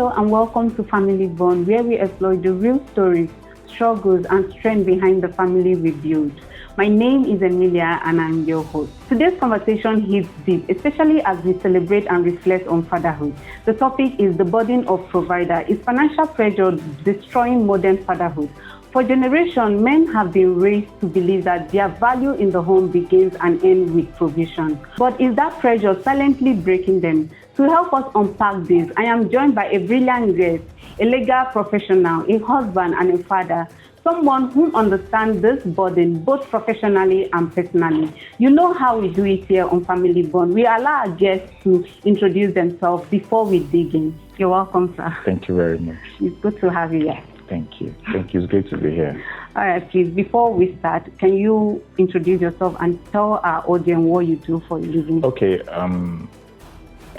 Hello and welcome to Family Bond, where we explore the real stories, struggles, and strength behind the family we build. My name is Emilia and I'm your host. Today's conversation hits deep, especially as we celebrate and reflect on fatherhood. The topic is the burden of provider. Is financial pressure destroying modern fatherhood? For generations, men have been raised to believe that their value in the home begins and ends with provision. But is that pressure silently breaking them? To help us unpack this, I am joined by a brilliant guest, a legal professional, a husband and a father, someone who understands this burden both professionally and personally. You know how we do it here on Family Bond. We allow our guests to introduce themselves before we dig in. You're welcome, sir. Thank you very much. It's good to have you here. Thank you. Thank you. It's great to be here. All right, please, before we start, can you introduce yourself and tell our audience what you do for a living? Okay.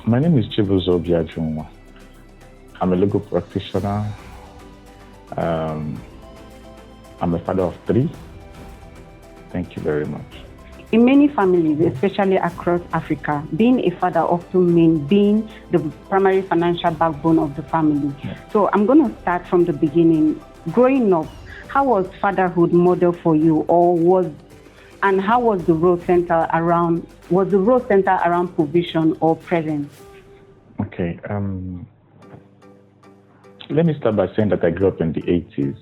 My name is Chibuzo Biajunwa. I'm a legal practitioner. I'm a father of 3. Thank you very much. In many families, especially across Africa, being a father often means being the primary financial backbone of the family. Yeah. So I'm going to start from the beginning. Growing up, how was fatherhood modeled for you, and how was the role centered around? Was the role centered around provision or presence? Okay. Let me start by saying that I grew up in the 80s.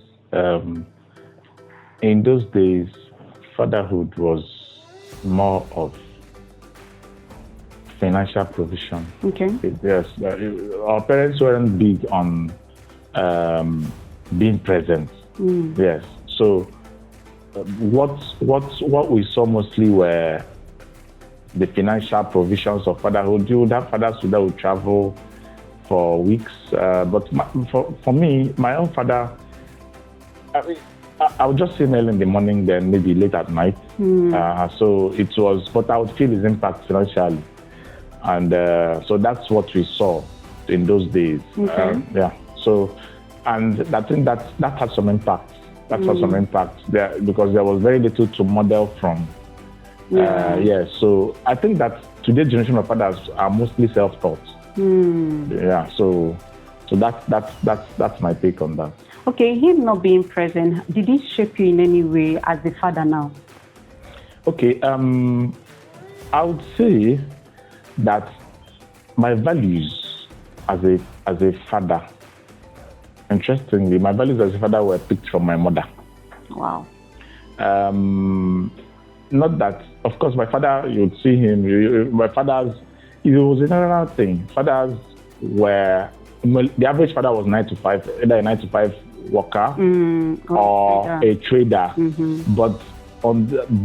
In those days, fatherhood was more of financial provision. Okay. Yes, our parents weren't big on being present. Yes. So what we saw mostly were the financial provisions of fatherhood. You would have fathers that would travel for weeks, but for me, my own father, I would just see him early in the morning, then maybe late at night. So it was, but I would feel his impact financially. And so that's what we saw in those days. Okay. So, and I think that had some impact. That had some impact there because there was very little to model from. So I think that today's generation of fathers are mostly self-taught. Yeah. So that's my take on that. Okay, him not being present, did it shape you in any way as a father now? Okay, I would say that my values as a father, interestingly, my values as a father were picked from my mother. Wow. Not that, of course, my father, you'd see him, my fathers, it was another thing. Fathers were, the average father was 9 to 5, either a 9 to 5 worker or a trader. But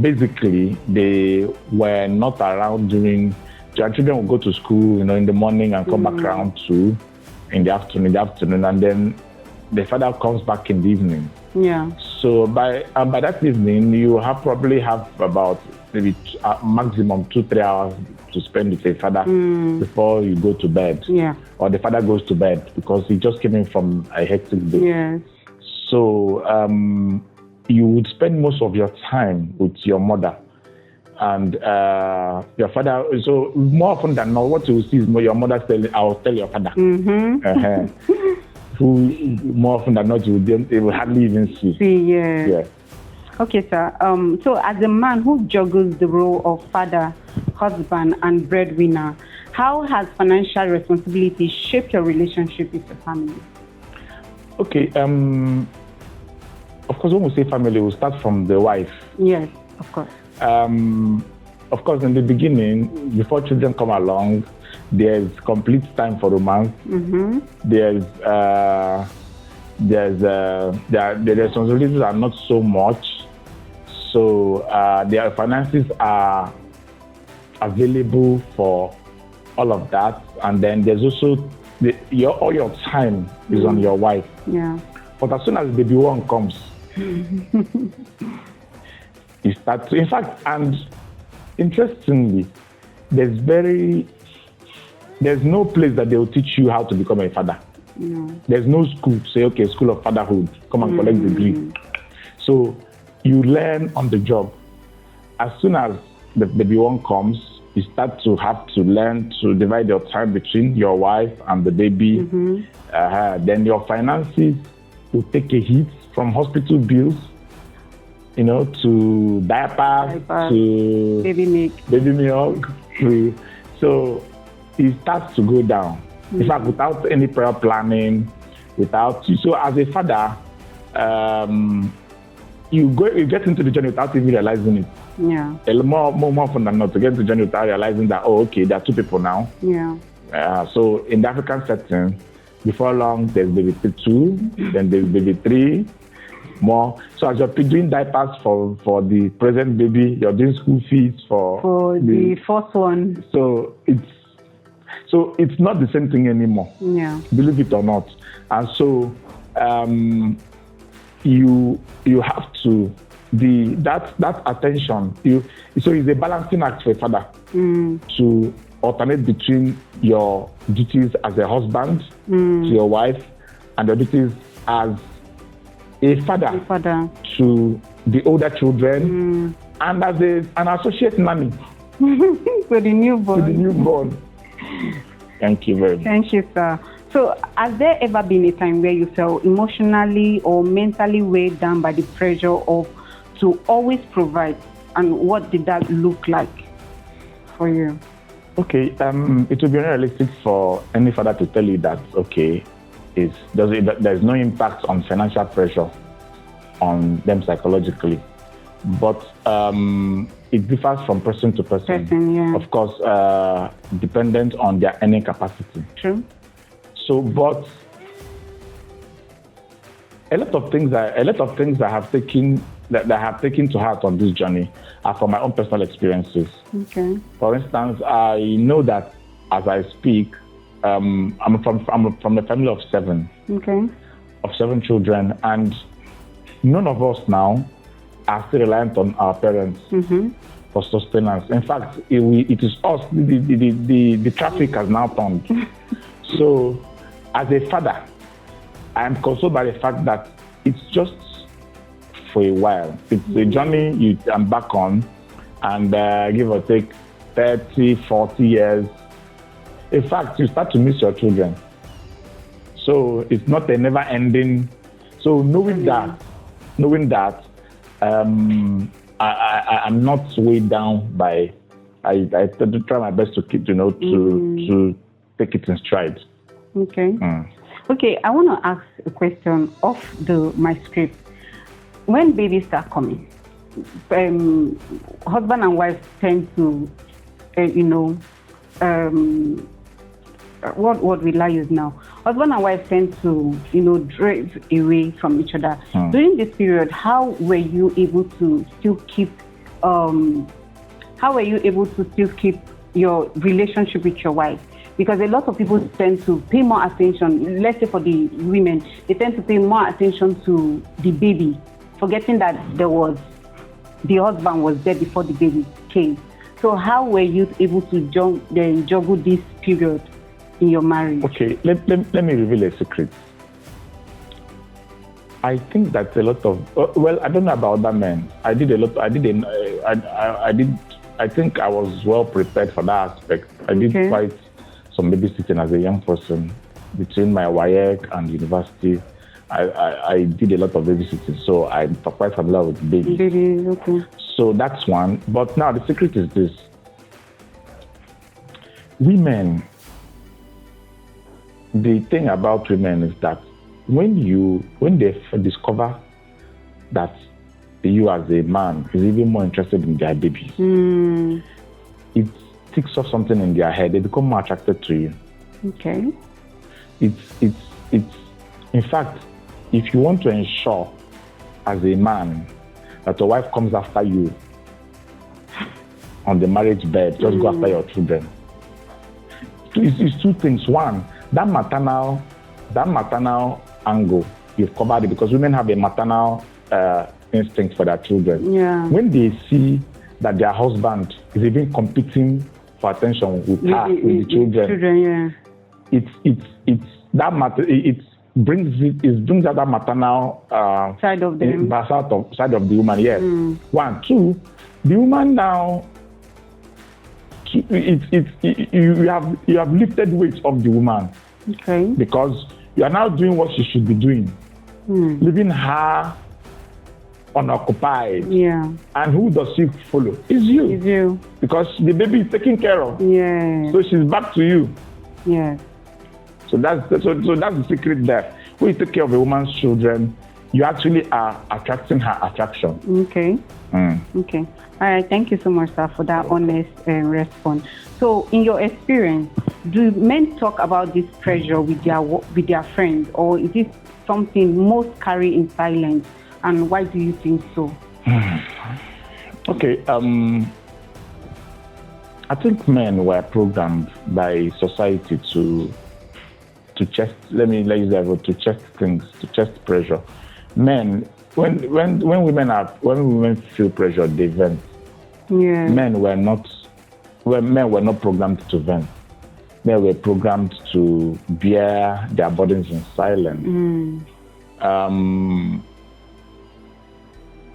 basically, they were not around during, their children would go to school, in the morning and come back around 2 in the afternoon, and then the father comes back in the evening. Yeah. So by that evening, you probably have about maybe maximum 2-3 hours to spend with a father before you go to bed. Yeah. Or the father goes to bed because he just came in from a hectic day. Yes. So you would spend most of your time with your mother and your father. So more often than not, what you will see is your mother telling, "I'll tell your father." Who more often than not they will hardly even see. Yeah. Okay, sir. So as a man who juggles the role of father, husband, and breadwinner, how has financial responsibility shaped your relationship with the family? Okay. Of course, when we say family, we'll start from the wife. Yes, of course. Of course, in the beginning, before children come along, there's complete time for romance. The responsibilities are not so much, so their finances are available for all of that, and then there's also all your time is on your wife. Yeah. But as soon as baby one comes, you start to, in fact, and interestingly, there's no place that they will teach you how to become a father. No. There's no school to say, okay, school of fatherhood, come and collect the degree. So you learn on the job. As soon as the baby one comes, you start to have to learn to divide your time between your wife and the baby. Then your finances will take a hit, from hospital bills, to diapers, to baby milk. So it starts to go down. In fact, without any prior planning, so as a father, you get into the journey without even realizing it. Yeah. More often than not, to get into the journey without realizing that, there are two people now. Yeah. So in the African setting, before long, there's baby 2, then there's baby 3, more. So as you're doing diapers for the present baby, you're doing school fees for the first one. So it's not the same thing anymore. Yeah. Believe it or not. And so you have to that attention. So it's a balancing act for a father to alternate between your duties as a husband to your wife and your duties as a father to the older children and as an associate nanny for the newborn. Thank you very much. Thank you, sir. So, has there ever been a time where you felt emotionally or mentally weighed down by the pressure of to always provide, and what did that look like for you? Okay, it would be unrealistic for any father to tell you that, there's no impact on financial pressure on them psychologically. But it differs from person to person. Yeah. Of course, dependent on their earning capacity. True. So, but a lot of things I have taken that I have taken to heart on this journey are from my own personal experiences. Okay. For instance, I know that as I speak, I'm from a family of 7. Okay. Of 7 children, and none of us now are still reliant on our parents for sustenance. In fact, it is us. The traffic has now turned. So, as a father, I am consoled by the fact that it's just for a while. It's a journey you embark on, and give or take 30, 40 years. In fact, you start to miss your children. So it's not a never-ending. So knowing that, I'm not weighed down by. I try my best to keep, to take it in stride. Okay. Okay, I want to ask a question off my script. When babies start coming, husband and wife tend to, what will I use now? Husband and wife tend to, drive away from each other. During this period, how were you able to still keep your relationship with your wife? Because a lot of people tend to pay more attention, let's say for the women, they tend to pay more attention to the baby, forgetting that the husband was there before the baby came. So how were you able to juggle this period in your marriage? Okay, let me reveal a secret. I think that's a lot of, I don't know about other men. I think I was well prepared for that aspect. I did quite some babysitting as a young person. Between my WAEC and university, I did a lot of babysitting, so I'm quite familiar with babies. Okay. So that's one. But now the secret is this. Women, the thing about women is that when they discover that you as a man is even more interested in their babies, it ticks off something in their head. They become more attracted to you. Okay. It's in fact, if you want to ensure as a man that your wife comes after you on the marriage bed, just go after your children. It's two things. One, that maternal angle, you've covered it, because women have a maternal instinct for their children. Yeah. When they see that their husband is even competing for attention with the children, it's that matter. It brings out that maternal side of them, side of the woman. Yes. 1, 2, the woman now you have lifted weight off the woman. Okay. Because you are now doing what she should be doing, leaving her unoccupied. Yeah. And who does she follow? It's you. It's you. Because the baby is taken care of. Yeah. So she's back to you. Yeah. So that's the secret there. When you take care of a woman's children, you actually are attracting her attraction. Okay. Okay. All right. Thank you so much, sir, for that honest response. So, in your experience, do men talk about this pressure with their friends, or is it something most carry in silence? And why do you think so? Okay. I think men were programmed by society to chest. Let me use that word, to chest things, to chest pressure. Men, when women feel pressure, they vent. Yeah. Men were not programmed to vent. Men were programmed to bear their burdens in silence.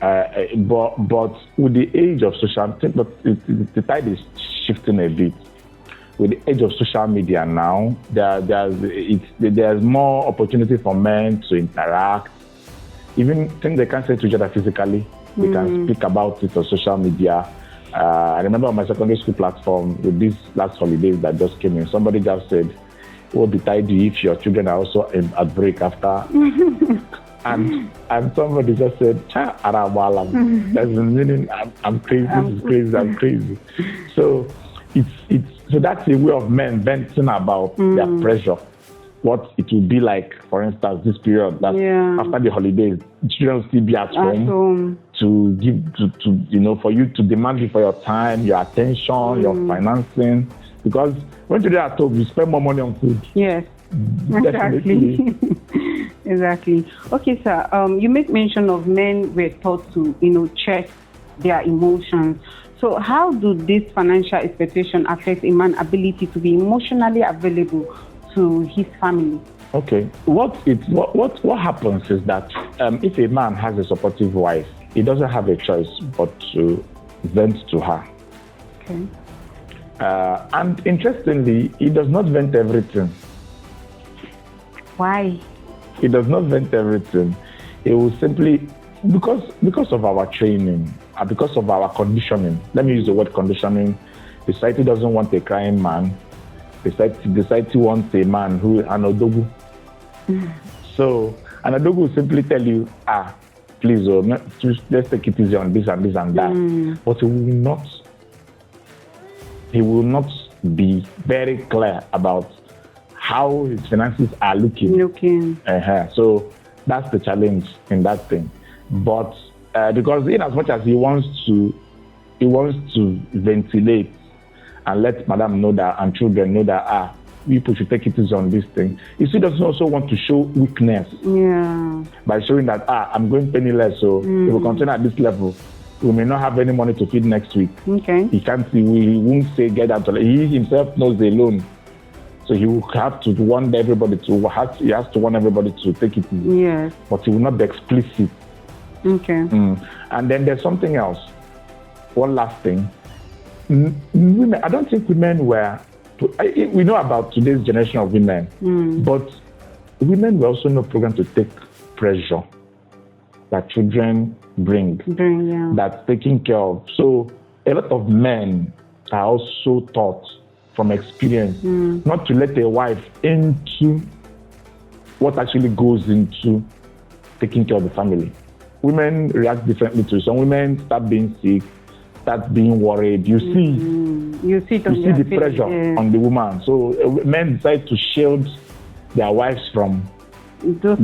But with the age of social, the tide is shifting a bit. With the age of social media now, there's more opportunity for men to interact. Even things they can't say to each other physically, they can speak about it on social media. I remember on my secondary school platform with these last holidays that just came in, somebody just said, "What betide you if your children are also at break after?" and somebody just said, "Cha arabala." That's the meaning. I'm crazy. This is crazy. I'm crazy. So so that's a way of men venting about their pressure. What it will be like, for instance, this period that after the holidays, children will still be at home to give for you to demand you for your time, your attention, your financing. Because when children are at home, you spend more money on food. Yes, exactly. Exactly. Okay, sir. You make mention of men were taught to check their emotions. So how do this financial expectation affect a man's ability to be emotionally available to his family? Okay. What happens is that if a man has a supportive wife, he doesn't have a choice but to vent to her. Okay. And interestingly, he does not vent everything. Why? He does not vent everything. He will simply, because of our training, because of our conditioning. Let me use the word conditioning. The society doesn't want a crying man. The society wants a man who an odogu. So an odogu will simply tell you, please, let's take it easy on this and this and that. But he will not be very clear about how his finances are looking. So that's the challenge in that thing. But because in as much as he wants to ventilate and let madam know that and children know that people should take it easy on this thing, he still doesn't also want to show weakness. By showing that I'm going penniless, so if we continue at this level, we may not have any money to feed next week. Okay. He won't say get out. He himself knows the loan. So he will have to warn everybody he has to warn everybody to take it easy. Yes. But he will not be explicit. Okay. And then there's something else. One last thing. Women, I don't think women were, we know about today's generation of women, but women were also not programmed to take pressure that children bring, that's taken care of. So a lot of men are also taught from experience not to let a wife into what actually goes into taking care of the family. Women react differently to it. Some women start being sick, start being worried. You see the pressure on the woman. So men decide to shield their wives from that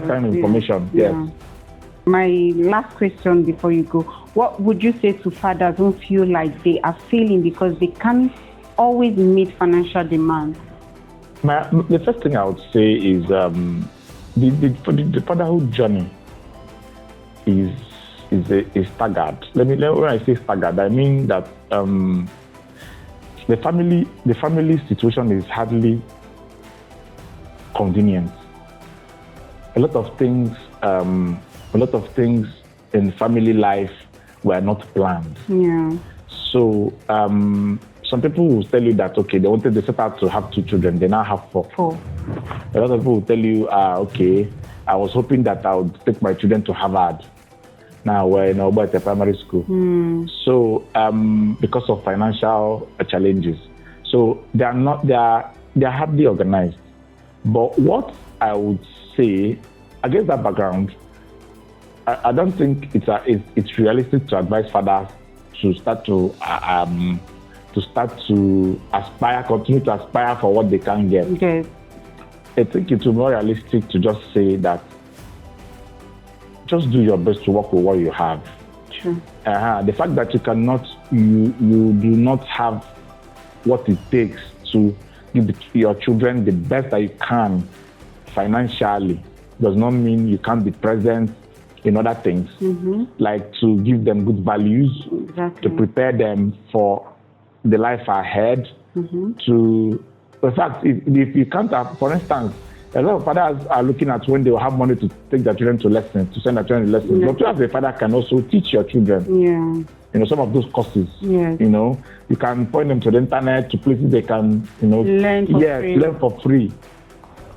kind of information. Yes. My last question before you go: what would you say to fathers who feel like they are failing because they can't always meet financial demands? The first thing I would say is the fatherhood journey is staggered. When I say staggered, I mean that the family situation is hardly convenient. A lot of things in family life were not planned. So some people will tell you that, okay, they set out to have 2 children, they now have 4. A lot of people will tell you, okay, I was hoping that I would take my children to Harvard. Now we're in a primary school. So because of financial challenges. So they are hardly organized. But what I would say, against that background, I don't think it's realistic to advise fathers to start to aspire, continue to aspire for what they can get. Okay. I think it's more realistic to just say that just do your best to work with what you have. True. The fact that you do not have what it takes to give your children the best that you can financially does not mean you can't be present in other things, like to give them good values, to prepare them for the life ahead, in fact, if you can't have, for instance, a lot of fathers are looking at when they will have money to take their children to lessons, to send their children to lessons. But you as a father can also teach your children. Some of those courses. You can point them to the internet, to places they can, learn for free.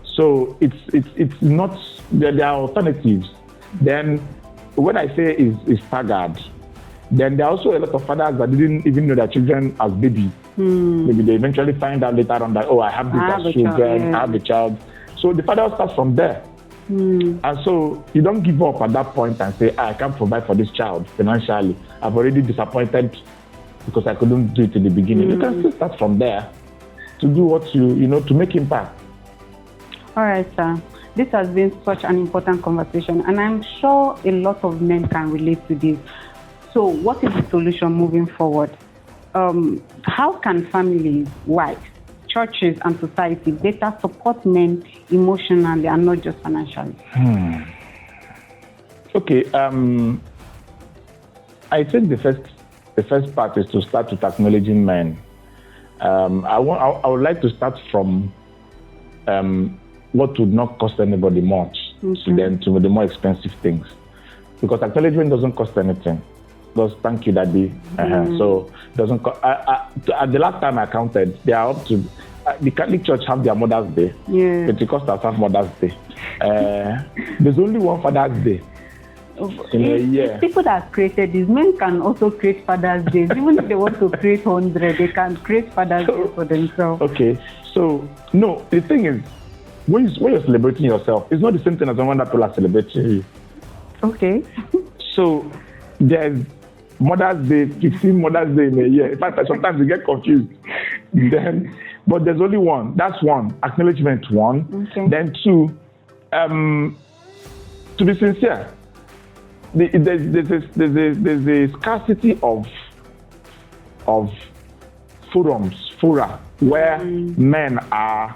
So it's not, there are alternatives. Then when I say is staggered, then there are also a lot of fathers that didn't even know their children as babies. Maybe they eventually find out later on that, I have this as children, I have a child. So the father starts from there. And so you don't give up at that point and say, I can't provide for this child financially. I've already disappointed because I couldn't do it in the beginning. You can still start from there to do what to make impact. All right, sir. This has been such an important conversation, and I'm sure a lot of men can relate to this. So what is the solution moving forward? How can families, wives, churches, and society better support men emotionally and not just financially? Okay. I think the first part is to start with acknowledging men. I would like to start from what would not cost anybody much, then to the more expensive things, because acknowledgement doesn't cost anything. Just thank you, Daddy. So doesn't. At the last time I counted, they are up to. The Catholic Church have their Mother's Day. Pentecostals have Mother's Day. There's only one Father's Day in a year. People that have created these men can also create Father's Days. Even if they want to create 100, they can create Father's Day for themselves. Okay. So no, the thing is, when you're celebrating yourself, it's not the same thing as when people are celebrating you. Okay. So there's Mother's Day, 15 Mother's Day in a year. In fact, sometimes you get confused. But there's only one. That's one. Acknowledgement, one. Okay. Then 2, to be sincere, there's a scarcity of fora, where men are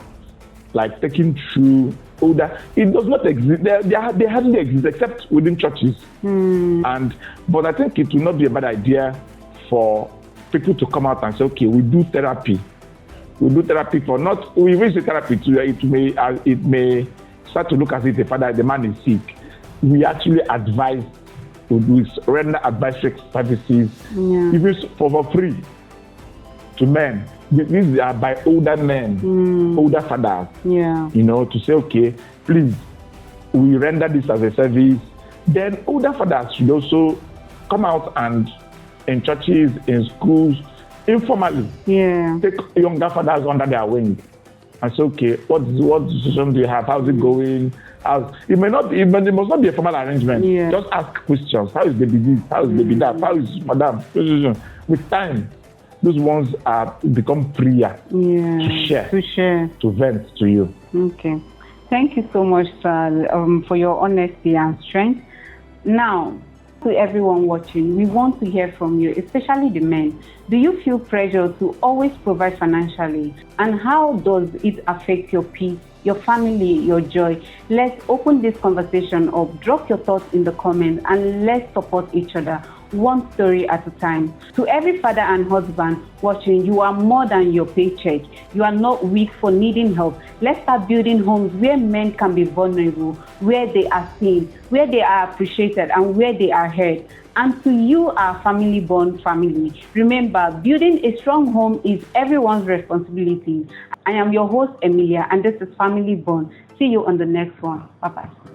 like taking through older. It does not exist. They hardly exist except within churches. But I think it will not be a bad idea for people to come out and say, okay, we do therapy. We do therapy for not. We use the therapy to it may start to look as if the man is sick. We actually advise. We render advisory services, even for free, to men. These are by older men, older fathers. To say, okay, please, we render this as a service. Then older fathers should also come out and in churches, in schools, informally, take younger fathers under their wing and say, okay, what decision do you have? How's it going? It must not be a formal arrangement. Just ask questions. How is baby this? How is baby that? How is madam? With time, those ones become freer to share, to vent to you. Okay. Thank you so much, sir, for your honesty and strength. Now, to everyone watching, we want to hear from you, especially the men. Do you feel pressure to always provide financially? And how does it affect your peace, your family, your joy? Let's open this conversation up. Drop your thoughts in the comments and let's support each other, one story at a time. To every father and husband watching, you are more than your paycheck. You are not weak for needing help. Let's start building homes where men can be vulnerable, where they are seen, where they are appreciated, and where they are heard. And to you, our Family Bond family, remember, building a strong home is everyone's responsibility. I am your host, Emilia, and this is Family Bond. See you on the next one. Bye-bye.